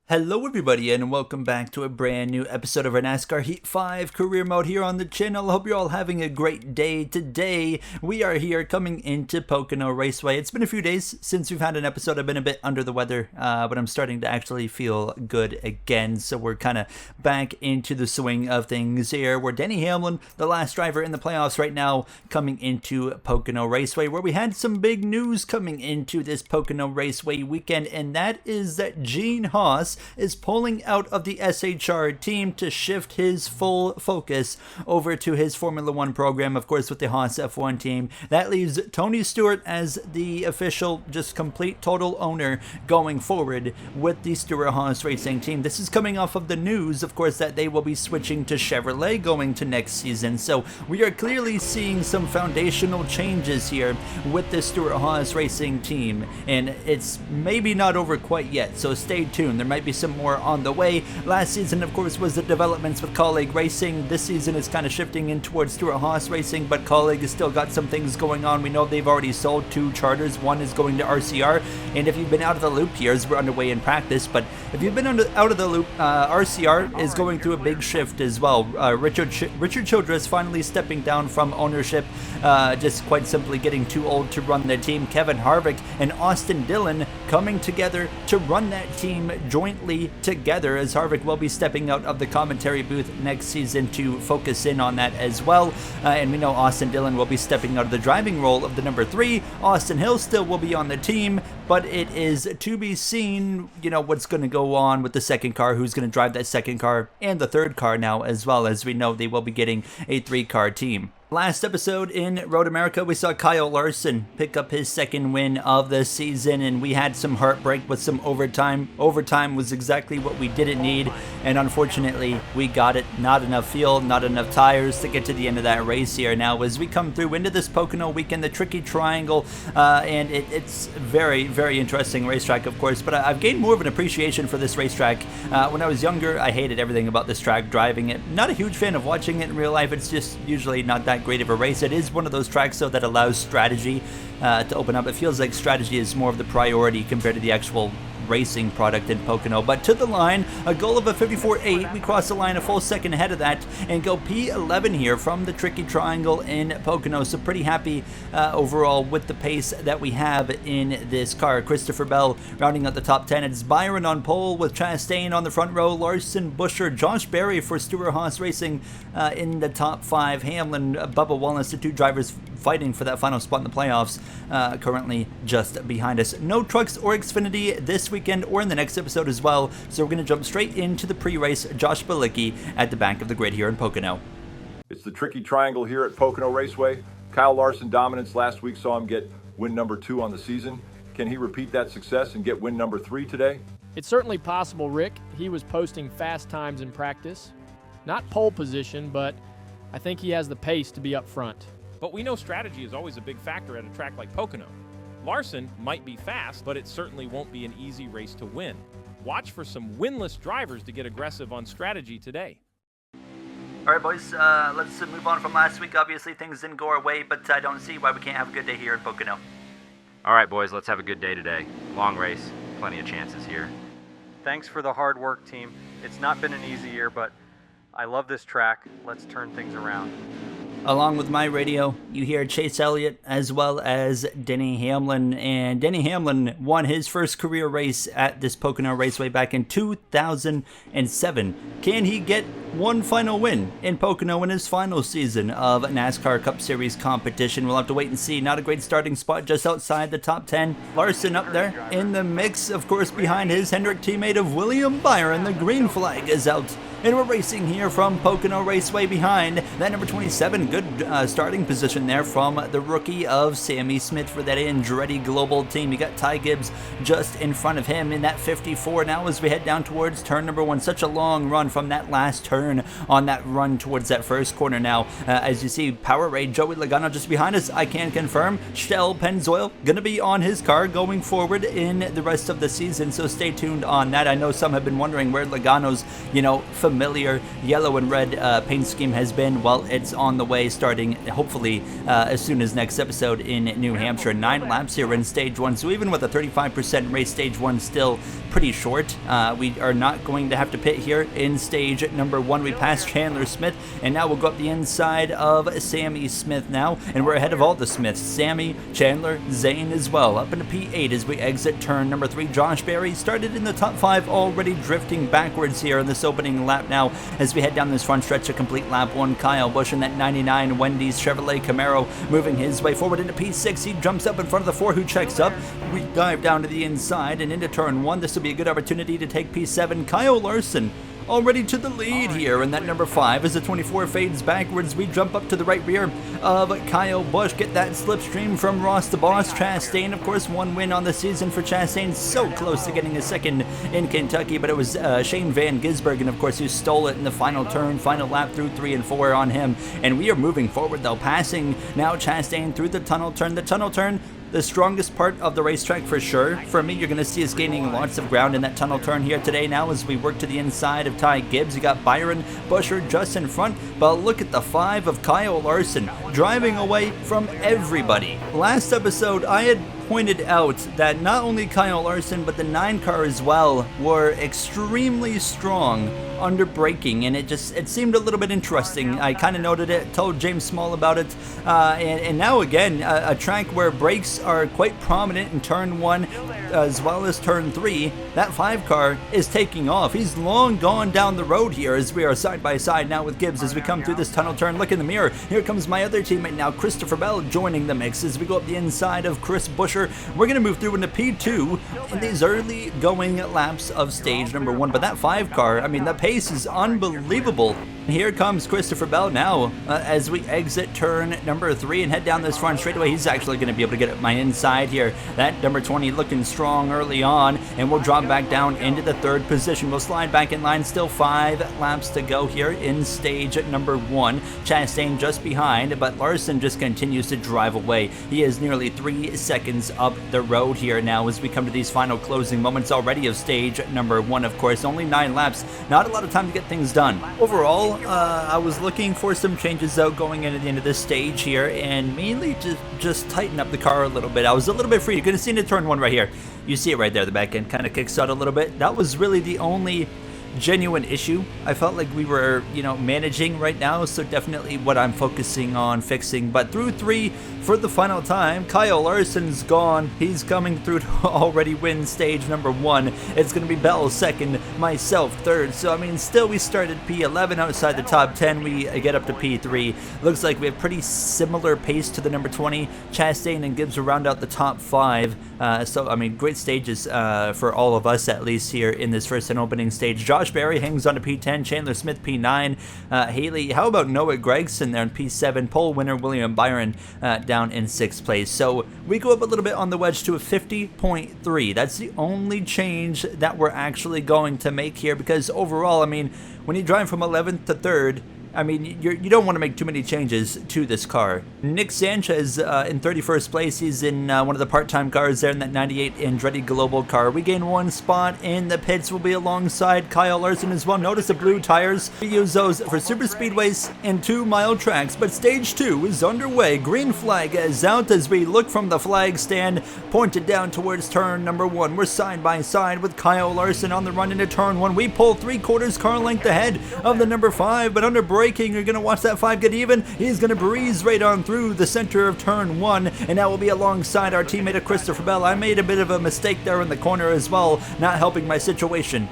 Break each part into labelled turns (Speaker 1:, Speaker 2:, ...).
Speaker 1: Hello everybody and welcome back to a brand new episode of our NASCAR Heat 5 career mode here on the channel. I hope you're all having a great day. Today we are here coming into Pocono Raceway. It's been a few days since we've had an episode. I've been a bit under the weather, but I'm starting to actually feel good again. So we're kind of back into the swing of things here. We're Denny Hamlin, the last driver in the playoffs right now, coming into Pocono Raceway, where we had some big news coming into this Pocono Raceway weekend, and that is that Gene Haas is pulling out of the SHR team to shift his full focus over to his Formula One program, of course, with the Haas F1 team. That leaves Tony Stewart as the official, just complete total owner going forward with the Stewart Haas Racing team. This is coming off of the news, of course, that they will be switching to Chevrolet going to next season. So we are clearly seeing some foundational changes here with the Stewart Haas Racing team, and it's maybe not over quite yet, so stay tuned. There might be some more on the way. Last season, of course, was the developments with Colleague Racing. This season is kind of shifting in towards Stewart Haas Racing, but Colleague has still got some things going on. We know they've already sold 2 charters. One is going to RCR, and if you've been out of the loop, years we're underway in practice, but if you've been out of the loop, RCR is going through a big shift as well. Richard Childress finally stepping down from ownership, just quite simply getting too old to run the team. Kevin Harvick and Austin Dillon coming together to run that team jointly together, as Harvick will be stepping out of the commentary booth next season to focus in on that as well. And we know Austin Dillon will be stepping out of the driving role of the number 3. Austin Hill still will be on the team, but it is to be seen, what's going to go on with the second car, who's going to drive that second car and the third car now, as well as we know they will be getting a 3-car team. Last episode in Road America, we saw Kyle Larson pick up his second win of the season, and we had some heartbreak with some overtime. Overtime was exactly what we didn't need, and unfortunately, we got it. Not enough fuel, not enough tires to get to the end of that race here. Now, as we come through into this Pocono weekend, the Tricky Triangle, and it's very, very interesting racetrack, of course, but I've gained more of an appreciation for this racetrack. When I was younger, I hated everything about this track, driving it. Not a huge fan of watching it in real life. It's just usually not that great of a race. It is one of those tracks, though, that allows strategy to open up. It feels like strategy is more of the priority compared to the actual racing product in Pocono. But to the line, a goal of a 54.8. We cross the line a full second ahead of that and go P11 here from the Tricky Triangle in Pocono. So pretty happy overall with the pace that we have in this car. Christopher Bell rounding out the top 10. It's Byron on pole with Chastain on the front row. Larson, Busher, Josh Berry for Stewart Haas Racing in the top 5. Hamlin, Bubba Wallace, the 2 drivers fighting for that final spot in the playoffs, currently just behind us. No trucks or Xfinity this weekend or in the next episode as well, so we're going to jump straight into the pre-race. Josh Bilicki at the back of the grid here in Pocono.
Speaker 2: It's the Tricky Triangle here at Pocono Raceway. Kyle Larson dominance last week saw him get win number 2 on the season. Can he repeat that success and get win number 3 today?
Speaker 3: It's certainly possible, Rick. He was posting fast times in practice. Not pole position, but I think he has the pace to be up front.
Speaker 4: But we know strategy is always a big factor at a track like Pocono. Larson might be fast, but it certainly won't be an easy race to win. Watch for some winless drivers to get aggressive on strategy today.
Speaker 1: All right, boys, let's move on from last week. Obviously, things didn't go our way, but I don't see why we can't have a good day here in Pocono.
Speaker 5: All right, boys, let's have a good day today. Long race, plenty of chances here.
Speaker 6: Thanks for the hard work, team. It's not been an easy year, but I love this track. Let's turn things around.
Speaker 1: Along with my radio, you hear Chase Elliott as well as Denny Hamlin. And Denny Hamlin won his first career race at this Pocono Raceway back in 2007. Can he get one final win in Pocono in his final season of NASCAR Cup Series competition? We'll have to wait and see. Not a great starting spot, just outside the top 10. Larson up there in the mix, of course, behind his Hendrick teammate of William Byron. The green flag is out. And we're racing here from Pocono Raceway behind that number 27. Good starting position there from the rookie of Sammy Smith for that Andretti Global team. You got Ty Gibbs just in front of him in that 54 now as we head down towards turn number 1. Such a long run from that last turn on that run towards that first corner now. As you see, Powerade Joey Logano just behind us. I can confirm Shell Pennzoil going to be on his car going forward in the rest of the season, so stay tuned on that. I know some have been wondering where Logano's, familiar yellow and red paint scheme has been. Well, it's on the way, starting hopefully as soon as next episode in New Hampshire. 9 laps here in stage 1, so even with a 35% race, stage 1 still pretty short. We are not going to have to pit here in stage number 1. We passed Chandler Smith, and now we'll go up the inside of Sammy Smith now, and we're ahead of all the Smiths. Sammy, Chandler, Zane as well. Up into P8 as we exit turn number 3. Josh Berry started in the top 5, already drifting backwards here in this opening lap now as we head down this front stretch to complete lap 1. Kyle Busch in that 99 Wendy's Chevrolet Camaro moving his way forward into P6. He jumps up in front of the 4 who checks up. We dive down to the inside and into turn 1. This will be a good opportunity to take P7. Kyle Larson already to the lead here in that number 5 as the 24 fades backwards. We jump up to the right rear of Kyle Busch, get that slipstream from Ross the Boss. Chastain, of course, 1 win on the season for Chastain, so close to getting a second in Kentucky, but it was Shane Van Gisbergen, of course, who stole it in the final turn, final lap through 3 and 4 on him. And we are moving forward though, passing now Chastain through the tunnel turn. The tunnel turn, the strongest part of the racetrack for sure. For me, you're going to see us gaining lots of ground in that tunnel turn here today now as we work to the inside of Ty Gibbs. You got Byron Busher just in front, but look at the 5 of Kyle Larson driving away from everybody. Last episode, I had pointed out that not only Kyle Larson but the 9 car as well were extremely strong under braking, and it seemed a little bit interesting. I kind of noted it, told James Small about it, and now again a track where brakes are quite prominent in turn 1 as well as turn 3. That 5 car is taking off. He's long gone down the road here as we are side by side now with Gibbs as we come through this tunnel turn. Look in the mirror, here comes my other teammate now, Christopher Bell, joining the mix as we go up the inside of Chris Buescher. We're going to move through into P2 in these early going laps of stage number 1, but that 5 car, I mean, the pace is unbelievable. Here comes Christopher Bell now as we exit turn number 3 and head down this front straightaway. He's actually going to be able to get at my inside here. That number 20 looking strong early on, and we'll drop back down into the 3rd position. We'll slide back in line. Still 5 laps to go here in stage number 1. Chastain just behind, but Larson just continues to drive away. He is nearly 3 seconds up the road here now as we come to these final closing moments already of stage number 1. Of course, only 9 laps. Not a lot of time to get things done. Overall, I was looking for some changes though going into the end of this stage here, and mainly just tighten up the car a little bit. I was a little bit free. You could have seen it turn 1 right here. You see it right there. The back end kind of kicks out a little bit. That was really the only genuine issue I felt like we were, managing right now, so definitely what I'm focusing on fixing. But through 3 for the final time, Kyle Larson's gone. He's coming through to already win stage number 1. It's going to be Bell 2nd, myself 3rd. So, I mean, still we started P11 outside the top 10. We get up to P3. Looks like we have pretty similar pace to the number 20. Chastain and Gibbs will round out the top 5. So, I mean, great stages for all of us, at least here in this first and opening stage. Josh Berry hangs on to P10, Chandler Smith P9, Haley, how about Noah Gregson there in P7, pole winner William Byron down in 6th place. So we go up a little bit on the wedge to a 50.3. That's the only change that we're actually going to make here, because overall, I mean, when you drive from 11th to 3rd, I mean, you don't want to make too many changes to this car. Nick Sanchez in 31st place. He's in one of the part-time cars there in that 98 Andretti Global car. We gain 1 spot in the pits. We'll be alongside Kyle Larson as well. Notice the blue tires. We use those for super speedways and 2-mile tracks. But stage 2 is underway. Green flag is out as we look from the flag stand pointed down towards turn number 1. We're side by side with Kyle Larson on the run into turn 1. We pull 3/4 car length ahead of the number 5, but under braking, you're going to watch that 5 get even. He's going to breeze right on through the center of turn 1, and now we'll be alongside our teammate Christopher Bell. I made a bit of a mistake there in the corner as well, not helping my situation.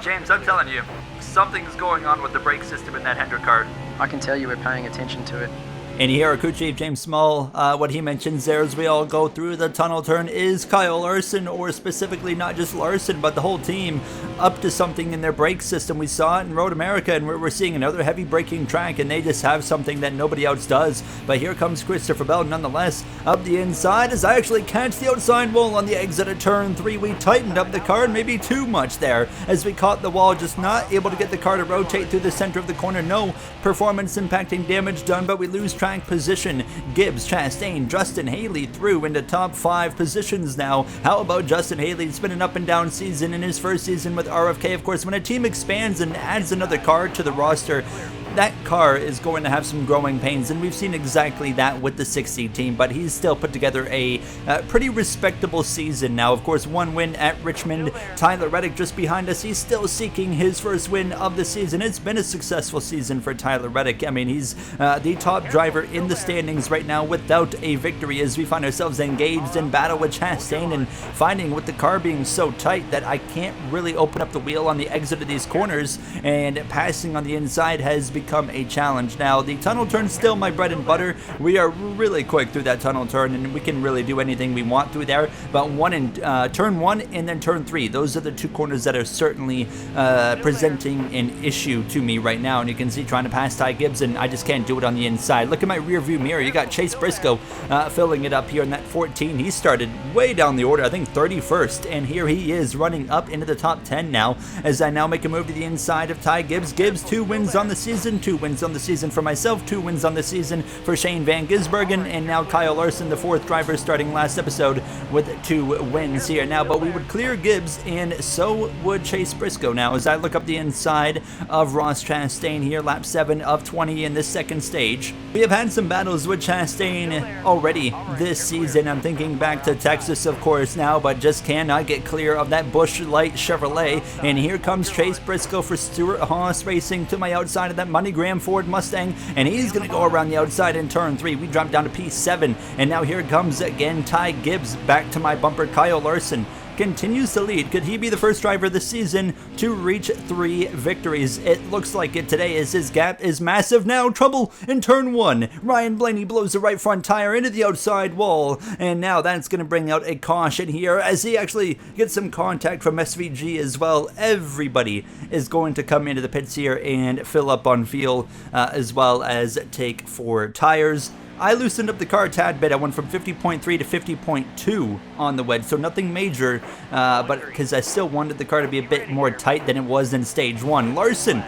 Speaker 1: James, I'm telling you, something's going on with the brake system in that Hendrick car.
Speaker 7: I can tell you we're paying attention to it.
Speaker 1: And here, our crew chief, James Small, what he mentions there as we all go through the tunnel turn is Kyle Larson, or specifically not just Larson, but the whole team, up to something in their brake system. We saw it in Road America, and we're seeing another heavy braking track, and they just have something that nobody else does. But here comes Christopher Bell, nonetheless, up the inside, as I actually catch the outside wall on the exit of turn 3. We tightened up the car, maybe too much there, as we caught the wall, just not able to get the car to rotate through the center of the corner. No performance impacting damage done, but we lose track position. Gibbs, Chastain, Justin Haley through into top 5 positions now. How about Justin Haley? It's been an up and down season in his first season with RFK. Of course, when a team expands and adds another car to the roster, that car is going to have some growing pains, and we've seen exactly that with the 60 team, but he's still put together a pretty respectable season now. Of course, 1 win at Richmond. Tyler Reddick just behind us. He's still seeking his first win of the season. It's been a successful season for Tyler Reddick. I mean, he's the top driver in the standings right now without a victory, as we find ourselves engaged in battle with Chastain, and finding with the car being so tight that I can't really open up the wheel on the exit of these corners, and passing on the inside has become a challenge. Now, the tunnel turn's still my bread and butter. We are really quick through that tunnel turn, and we can really do anything we want through there. But turn 1 and then turn 3, those are the 2 corners that are certainly presenting an issue to me right now. And you can see trying to pass Ty Gibbs, and I just can't do it on the inside. Look at my rear view mirror. You got Chase Briscoe filling it up here in that 14. He started way down the order, I think 31st, and here he is running up into the top 10 now, as I now make a move to the inside of Ty Gibbs. Gibbs, 2 wins on the season, 2 wins on the season for myself, 2 wins on the season for Shane Van Gisbergen, and now Kyle Larson, the 4th driver, starting last episode with 2 wins here now. But we would clear Gibbs, and so would Chase Briscoe now, as I look up the inside of Ross Chastain here, lap 7 of 20 in this second stage. We have had some battles with Chastain already this season. I'm thinking back to Texas, of course, now, but just cannot get clear of that Busch Light Chevrolet. And here comes Chase Briscoe for Stuart Haas Racing to my outside of that MoneyGram Ford Mustang, and he's going to go around the outside in turn 3. We drop down to P7, and now here comes again Ty Gibbs back to my bumper. Kyle Larson continues to lead. Could he be the first driver this season to reach 3 victories? It looks like it today, as his gap is massive now. Trouble in turn 1. Ryan Blaney blows the right front tire into the outside wall, and now that's going to bring out a caution here, as he actually gets some contact from SVG as well. Everybody is going to come into the pits here and fill up on fuel, as well as take 4 tires. I loosened up the car a tad bit. I went from 50.3 to 50.2 on the wet, so nothing major, but because I still wanted the car to be a bit more tight than it was in stage 1. Larson,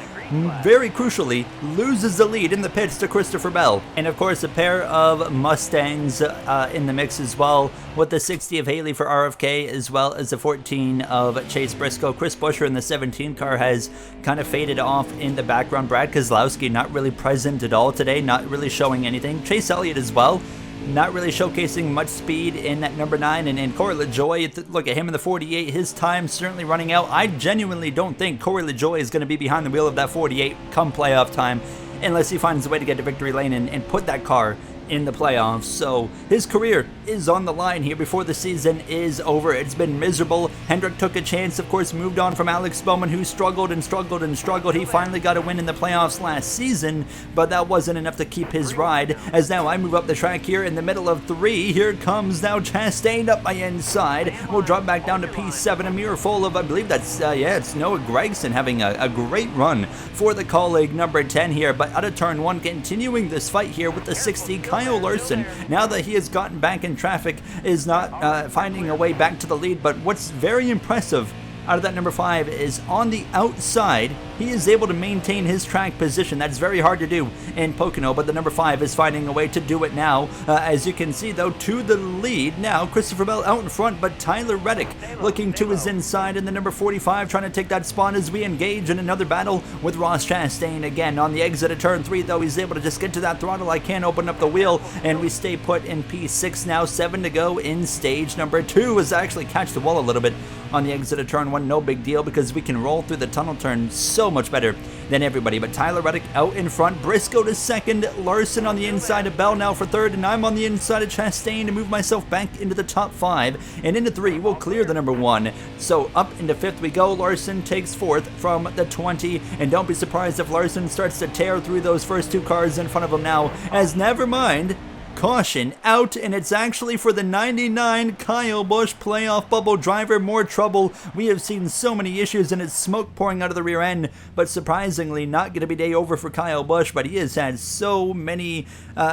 Speaker 1: very crucially, loses the lead in the pits to Christopher Bell. And of course, a pair of Mustangs in the mix as well, with the 60 of Haley for RFK, as well as the 14 of Chase Briscoe. Chris Buescher in the 17 car has kind of faded off in the background. Brad Kozlowski not really present at all today, not really showing anything. Chase Elliott as well, not really showcasing much speed in that number 9, and Corey LaJoie, look at him in the 48, his time certainly running out. I genuinely don't think Corey LaJoie is going to be behind the wheel of that 48 come playoff time, unless he finds a way to get to victory lane and put that car in the playoffs. So his career is on the line here before the season is over. It's been miserable. Hendrick took a chance, of course, moved on from Alex Bowman, who struggled and struggled and struggled. He finally got a win in the playoffs last season, but that wasn't enough to keep his ride, as now I move up the track here in the middle of 3. Here comes now Chastain up my inside. We'll drop back down to P7, a mirror full of, I believe that's, it's Noah Gregson having a great run for the colleague number 10 here, but out of turn 1, continuing this fight here with the 60, Kyle Larson, now that he has gotten back in traffic, is not finding a way back to the lead. But what's very impressive out of that number 5 is on the outside, he is able to maintain his track position. That's very hard to do in Pocono, but the number 5 is finding a way to do it now. As you can see, though, to the lead now, Christopher Bell out in front, but Tyler Reddick looking to his inside, and the number 45 trying to take that spot as we engage in another battle with Ross Chastain again. On the exit of turn 3, though, he's able to just get to that throttle. I can't open up the wheel, and we stay put in P6 now. 7 to go in stage number 2, as I actually catch the wall a little bit on the exit of turn 1. No big deal, because we can roll through the tunnel turn so much better than everybody. But Tyler Reddick out in front, Briscoe to second, Larson on the inside of Bell now for 3rd, and I'm on the inside of Chastain to move myself back into the top 5, and into 3 we'll clear the number 1. So up into 5th we go. Larson takes 4th from the 20, and don't be surprised if Larson starts to tear through those first 2 cars in front of him now, as never mind, caution out, and it's actually for the 99 Kyle Busch playoff bubble driver. More trouble. We have seen so many issues, and it's smoke pouring out of the rear end, but surprisingly not going to be day over for Kyle Busch, but he has had so many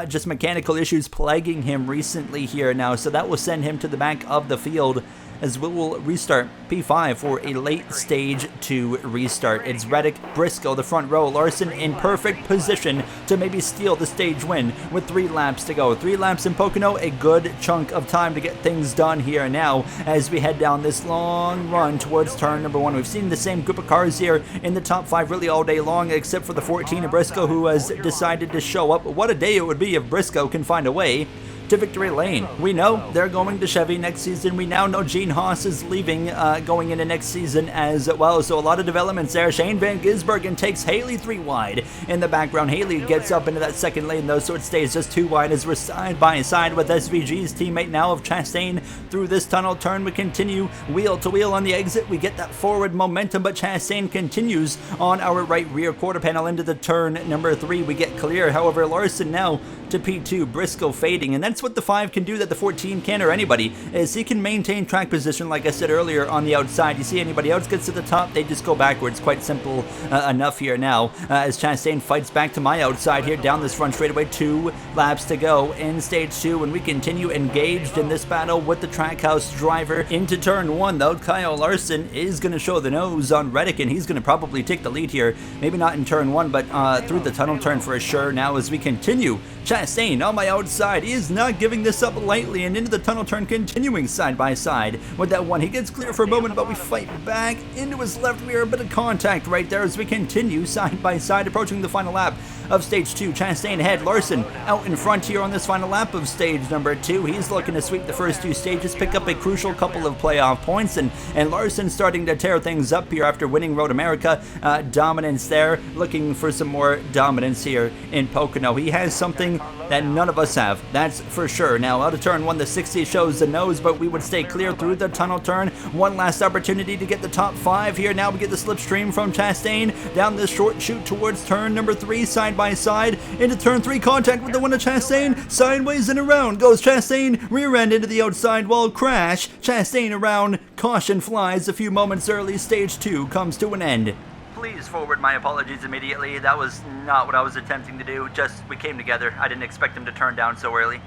Speaker 1: just mechanical issues plaguing him recently here now, so that will send him to the back of the field. as we will restart P5 for a late stage 2 restart. It's Reddick, Briscoe, the front row, Larson in perfect position to maybe steal the stage win with 3 laps to go. 3 laps in Pocono, a good chunk of time to get things done here now as we head down this long run towards turn number 1. We've seen the same group of cars here in the top 5 really all day long, except for the 14 of Briscoe, who has decided to show up. What a day it would be if Briscoe can find a way to victory lane. We know they're going to Chevy next season. We now know Gene Haas is leaving going into next season as well. So a lot of developments there. Shane Van Gisbergen takes Haley 3 wide in the background. Haley gets up into that second lane though, so it stays just 2 wide as we're side by side with SVG's teammate now of Chastain through this tunnel turn. We continue wheel to wheel on the exit. We get that forward momentum, but Chastain continues on our right rear quarter panel into the turn number 3. We get clear. However, Larson now to P2, Briscoe fading, and that's what the 5 can do that the 14 can, or anybody, is he can maintain track position like I said earlier on the outside. You see anybody else gets to the top, they just go backwards. Quite simple enough here now as Chastain fights back to my outside here down this front straightaway. 2 laps to go in stage 2, and we continue engaged in this battle with the Trackhouse driver into turn 1 though. Kyle Larson is going to show the nose on Reddick, and he's going to probably take the lead here, maybe not in turn 1, but through the tunnel turn for sure now as we continue. Chastain on my outside, he is not giving this up lightly, and into the tunnel turn, continuing side by side with that 1. He gets clear for a moment, but we fight back into his left rear. A bit of contact right there as we continue side by side, approaching the final lap of stage 2. Chastain ahead, Larson out in front here on this final lap of stage number 2. He's looking to sweep the first 2 stages, pick up a crucial couple of playoff points, and Larson starting to tear things up here after winning Road America. Dominance there, looking for some more dominance here in Pocono. He has something that none of us have, that's for sure. Now out of turn 1, the 60 shows the nose, but we would stay clear through the tunnel turn. One last opportunity to get the top 5 here. Now we get the slipstream from Chastain down this short chute towards turn number 3, side by side into turn 3, contact with the 1 of Chastain, sideways and around goes Chastain, rear end into the outside wall, crash. Chastain around, caution flies a few moments early. Stage 2 comes to an end. Please forward my apologies immediately. That was not what I was attempting to do. Just, we came together. I didn't expect him to turn down so early.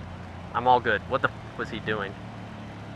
Speaker 6: I'm all good. What the was he doing?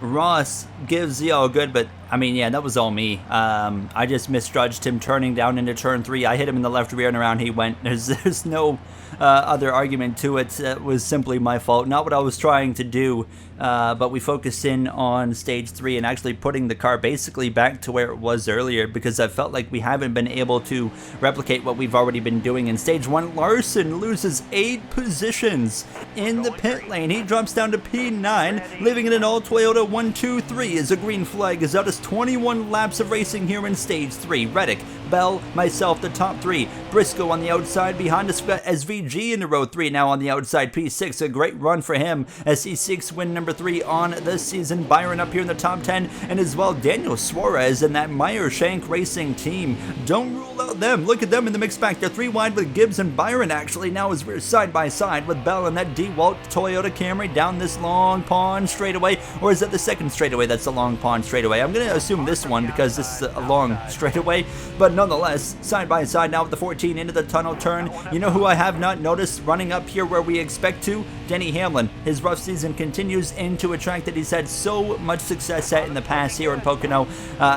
Speaker 1: Ross gives the all good, but I mean, yeah, that was all me. I just misjudged him turning down into turn 3. I hit him in the left rear and around he went. There's no other argument to it. It was simply my fault, not what I was trying to do. But we focused in on stage 3 and actually putting the car basically back to where it was earlier, because I felt like we haven't been able to replicate what we've already been doing in stage 1. Larson loses 8 positions in the pit lane. He drops down to P9, living in an all Toyota 1-2-3 as a green flag is out. As 21 laps of racing here in stage 3. Reddick, Bell, myself, the top 3. Briscoe on the outside behind us. SVG in the row 3 now on the outside. P6, a great run for him as he seeks win number 3 on the season. Byron up here in the top 10, and as well Daniel Suarez and that Meyer Shank Racing team. Don't rule out them. Look at them in the mix back. They're 3 wide with Gibbs and Byron actually now as we're side by side with Bell and that DeWalt Toyota Camry down this long pond straightaway. Or is that the second straightaway that's the long pond straightaway? I'm going to assume this one because this is a long straightaway, but nonetheless, side by side now with the 14 into the tunnel turn. You know who I have not noticed running up here where we expect to? Denny Hamlin. His rough season continues into a track that he's had so much success at in the past here in Pocono.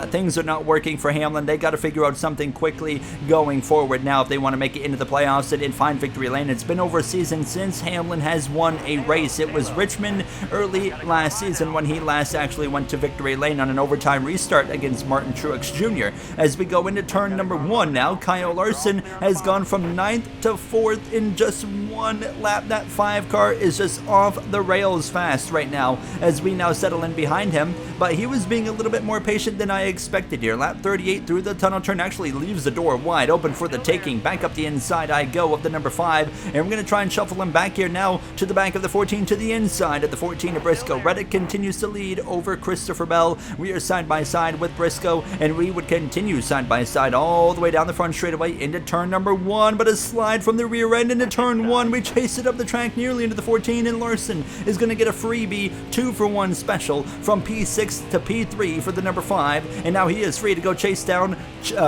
Speaker 1: Things are not working for Hamlin. They got to figure out something quickly going forward now if they want to make it into the playoffs and find victory lane. It's been over a season since Hamlin has won a race. It was Richmond early last season when he last actually went to victory lane on an overtime restart against Martin Truex Jr. As we go into turn number 1 now, Kyle Larson has gone from 9th to 4th in just 1 lap. That 5 car is just off the rails fast right now as we now settle in behind him, but he was being a little bit more patient than I expected here. Lap 38 through the tunnel turn actually leaves the door wide open for the taking. Back up the inside I go of the number 5, and we're going to try and shuffle him back here now to the back of the 14 to the inside of the 14 of Briscoe. Reddick continues to lead over Christopher Bell. We are side by side with Briscoe, and we would continue side by side all the way down the front straightaway into turn number 1, but a slide from the rear end into turn 1. We chase it up the track nearly into the 14, and Larson is going to get a freebie 2-for-1 special from P6 to P3 for the number 5, and now he is free to go chase down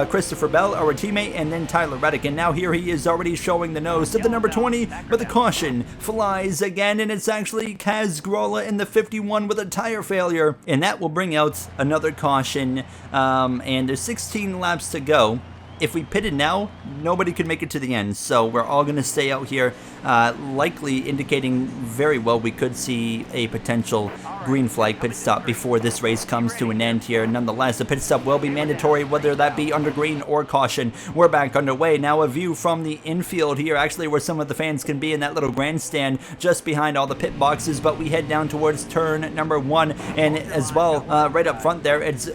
Speaker 1: Christopher Bell, our teammate, and then Tyler Reddick. And now here he is already showing the nose to the number 20, but the caution flies again, and it's actually Kaz Grola in the 51 with a tire failure. And that will bring out another caution, and there's 16 laps to go. If we pitted now, nobody could make it to the end, so we're all going to stay out here, likely indicating very well we could see a potential green flag pit stop before this race comes to an end here. Nonetheless, the pit stop will be mandatory, whether that be under green or caution. We're back underway. Now a view from the infield here, actually where some of the fans can be in that little grandstand just behind all the pit boxes, but we head down towards turn number 1, and as well, right up front there, it's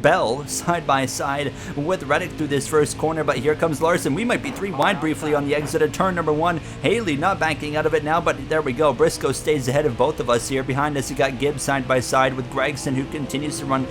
Speaker 1: Bell side by side with Reddick through this first corner, but here comes Larson. We might be 3 wide briefly on the exit of turn number 1. Haley not backing out of it now, but there we go. Briscoe stays ahead of both of us here. Behind us, you got Gibbs side by side with Gregson, who continues to run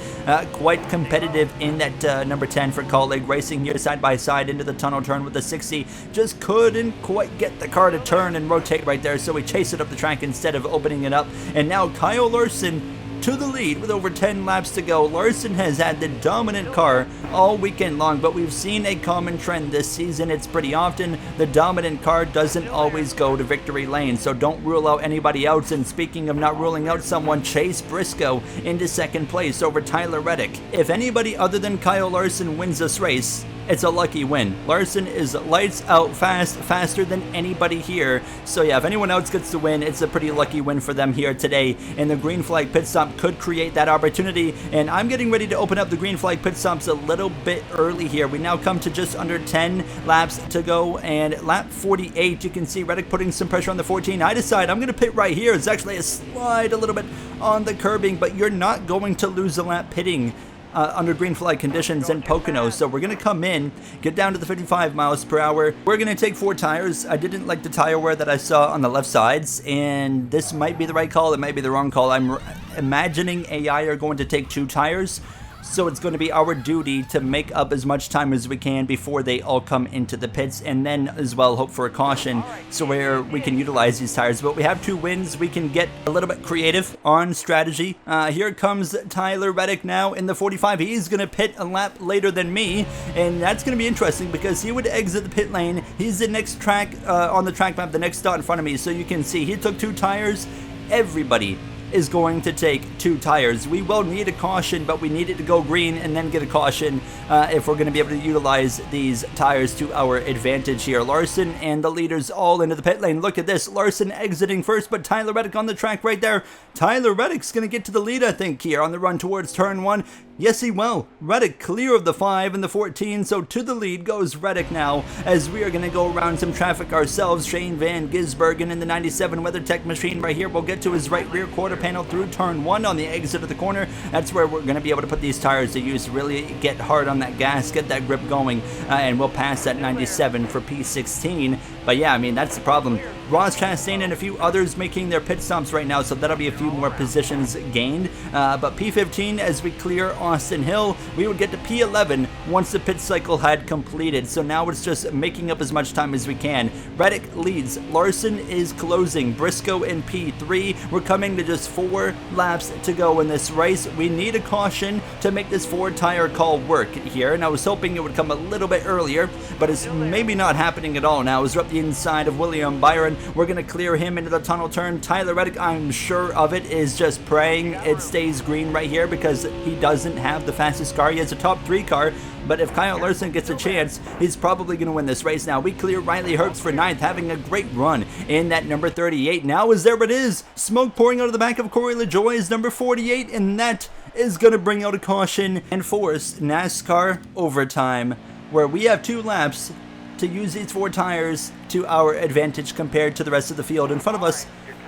Speaker 1: quite competitive in that number 10 for Colleague. Racing here side by side into the tunnel turn with the 60. Just couldn't quite get the car to turn and rotate right there, so we chase it up the track instead of opening it up. And now Kyle Larson to the lead with over 10 laps to go. Larson has had the dominant car all weekend long, but we've seen a common trend this season. It's pretty often the dominant car doesn't always go to victory lane, so don't rule out anybody else. And speaking of not ruling out someone, Chase Briscoe into second place over Tyler Reddick. If anybody other than Kyle Larson wins this race, it's a lucky win. Larson is lights out fast, faster than anybody here. So yeah, if anyone else gets the win, it's a pretty lucky win for them here today. And the green flag pit stop could create that opportunity. And I'm getting ready to open up the green flag pit stops a little bit early here. We now come to just under 10 laps to go. And lap 48, you can see Reddick putting some pressure on the 14. I decide I'm going to pit right here. It's actually a slide a little bit on the curbing, but you're not going to lose a lap pitting under green flag conditions in Pocono. So we're going to come in, get down to the 55 miles per hour. We're going to take 4 tires. I didn't like the tire wear that I saw on the left sides, and this might be the right call. It might be the wrong call. I'm imagining AI are going to take 2 tires. So it's going to be our duty to make up as much time as we can before they all come into the pits, and then as well hope for a caution so where we can utilize these tires. But we have 2 wins. We can get a little bit creative on strategy. Here comes Tyler Reddick now in the 45. He's going to pit a lap later than me, and that's going to be interesting because he would exit the pit lane. He's the next track on the track map, the next dot in front of me. So you can see he took 2 tires. Everybody is going to take 2 tires. We will need a caution, but we need it to go green and then get a caution if we're going to be able to utilize these tires to our advantage here. Larson and the leaders all into the pit lane. Look at this. Larson exiting first, but Tyler Reddick on the track right there. Tyler Reddick's going to get to the lead, I think, here on the run towards turn 1. Yes, he will. Reddick clear of the 5 and the 14, so to the lead goes Reddick now, as we are going to go around some traffic ourselves. Shane Van Gisbergen in the 97 WeatherTech machine right here. We'll get to his right rear quarter panel through turn 1 on the exit of the corner. That's where we're going to be able to put these tires to use, really get hard on that gas, get that grip going, and we'll pass that 97 for P16. But yeah, I mean, that's the problem. Ross Chastain and a few others making their pit stops right now, so that'll be a few more positions gained. But P15, as we clear Austin Hill, we would get to P11 once the pit cycle had completed. So now it's just making up as much time as we can. Reddick leads. Larson is closing. Briscoe in P3. We're coming to just 4 laps to go in this race. We need a caution to make this 4-tire call work here, and I was hoping it would come a little bit earlier, but it's maybe not happening at all now. As we're up the inside of William Byron, we're going to clear him into the tunnel turn. Tyler Reddick, I'm sure of it, is just praying it stays green right here because he doesn't have the fastest car. He has a top 3 car, but if Kyle Larson gets a chance, he's probably going to win this race. Now we clear Riley Herbst for 9th, having a great run in that number 38. Now as there it is, smoke pouring out of the back of Corey LaJoie's number 48, and that is going to bring out a caution and force NASCAR overtime, where we have 2 laps to use these 4 tires to our advantage compared to the rest of the field in front of us,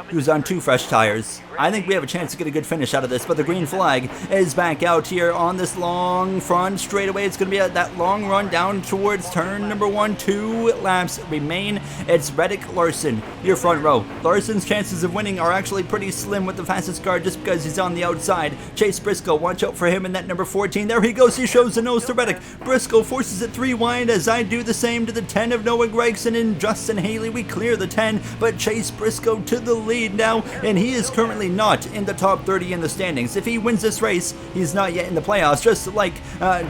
Speaker 1: who's on 2 fresh tires. I think we have a chance to get a good finish out of this, but the green flag is back out here on this long front straightaway. It's going to be that long run down towards turn number 1. 2 laps remain. It's Reddick, Larson, your front row. Larson's chances of winning are actually pretty slim with the fastest car just because he's on the outside. Chase Briscoe, watch out for him in that number 14. There he goes. He shows the nose to Reddick. Briscoe forces it 3 wide as I do the same to the 10 of Noah Gregson and Justin Haley. We clear the 10, but Chase Briscoe to the lead. lead now, and he is currently not in the top 30 in the standings. If he wins this race, he's not yet in the playoffs, just like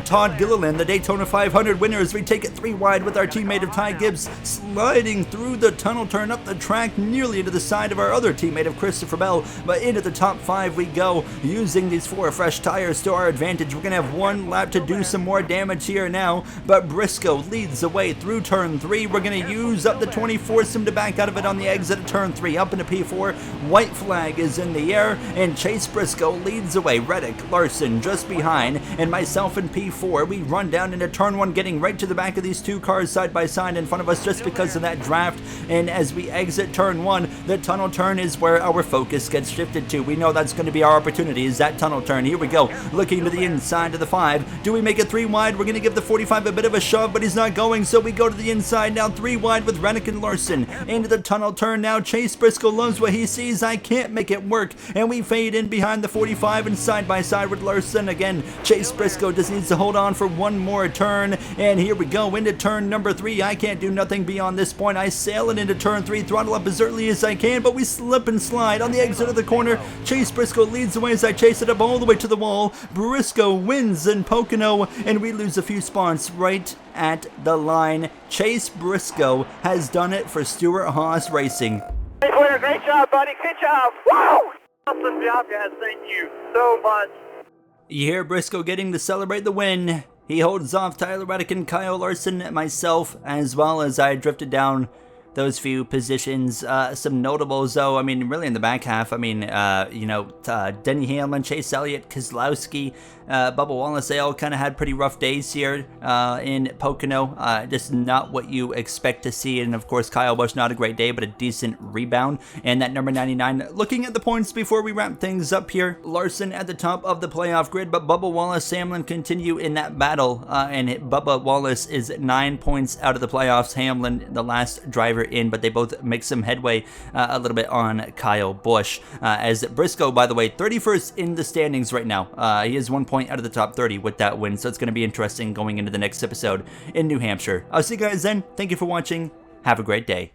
Speaker 1: Todd Gilliland, the Daytona 500 winner, as we take it 3 wide with our teammate of Ty Gibbs sliding through the tunnel turn up the track nearly into the side of our other teammate of Christopher Bell, but into the top 5 we go, using these 4 fresh tires to our advantage. We're going to have 1 lap to do some more damage here now, but Briscoe leads the way through turn 3. We're going to use up the 20, force him to back out of it on the exit of turn 3, up into P4. White flag is in the air, and Chase Briscoe leads the way. Reddick, Larson just behind, and myself in P4. We run down into turn 1, getting right to the back of these 2 cars side by side in front of us just because of that draft. And as we exit turn 1, the tunnel turn is where our focus gets shifted to. We know that's going to be our opportunity, is that tunnel turn. Here we go, looking to the inside of the 5. Do we make it 3 wide? We're going to give the 45 a bit of a shove, but he's not going, so we go to the inside now, 3 wide with Reddick and Larson. Into the tunnel turn now. Chase Briscoe loves what he sees. I can't make it work, and we fade in behind the 45 and side by side with Larson again. Chase Briscoe just needs to hold on for 1 more turn, and here we go into turn number 3. I can't do nothing beyond this point. I sail it into turn 3, throttle up as early as I can, but we slip and slide on the exit of the corner. Chase Briscoe leads the way as I chase it up all the way to the wall. Briscoe wins in Pocono, and we lose a few spots right at the line. Chase Briscoe has done it for Stuart Haas Racing.
Speaker 8: Great job, buddy. Good job. Wow! Awesome job, guys. Thank you so much.
Speaker 1: You hear Briscoe getting to celebrate the win. He holds off Tyler Reddick and Kyle Larson, myself, as well as I drifted down those few positions. Some notables, though, I mean, really in the back half, I mean, Denny Hamlin, Chase Elliott, Kozlowski, Bubba Wallace, they all kind of had pretty rough days here in Pocono. Just not what you expect to see. And of course, Kyle Busch, not a great day, but a decent rebound. And that number 99, looking at the points before we wrap things up here, Larson at the top of the playoff grid, but Bubba Wallace, Hamlin continue in that battle. And Bubba Wallace is 9 points out of the playoffs. Hamlin, the last driver in, but they both make some headway a little bit on Kyle Busch. As Briscoe, by the way, 31st in the standings right now. He is 1 point out of the top 30 with that win, so it's going to be interesting going into the next episode in New Hampshire. I'll see you guys then. Thank you for watching. Have a great day.